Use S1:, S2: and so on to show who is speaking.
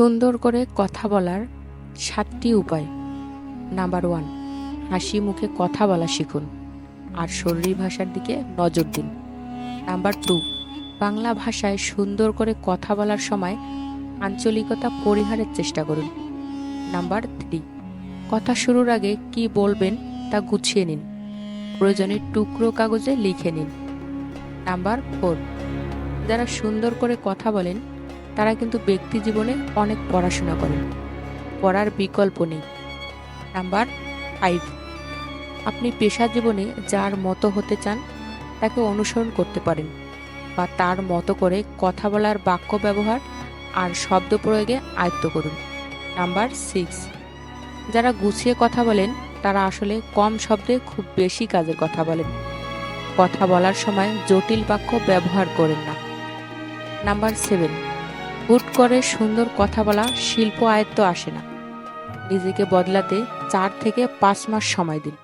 S1: সুন্দর করে কথা বলার ৭টি উপায়। নাম্বার 1, হাসি মুখে কথা বলা শিখুন আর শরীরী ভাষার দিকে নজর দিন। নাম্বার 2, বাংলা ভাষায় সুন্দর করে কথা বলার সময় আঞ্চলিকতা পরিহারের চেষ্টা করুন। নাম্বার 3, কথা শুরুর আগে কি বলবেন তা গুছিয়ে নিন, প্রয়োজনে টুকরো কাগজে লিখে নিন। নাম্বার 4, যারা সুন্দর করে কথা বলেন তারা কিন্তু ব্যক্তি জীবনে অনেক পড়াশোনা করেন, পড়ার বিকল্প নেই। নাম্বার 5, আপনি পেশা জীবনে যার মতো হতে চান তাকে অনুসরণ করতে পারেন বা তার মতো করে কথা বলার বাক্য ব্যবহার আর শব্দ প্রয়োগে আয়ত্ত করুন। নাম্বার 6, যারা গুছিয়ে কথা বলেন তারা আসলে কম শব্দে খুব বেশি কাজের কথা বলেন। কথা বলার সময় জটিল বাক্য ব্যবহার করেন না। নাম্বার 7, হুট করে সুন্দর কথা বলা শিল্প আয়ত্ত আসে না। নিজেকে বদলাতে 4 থেকে 5 মাস সময় দিন।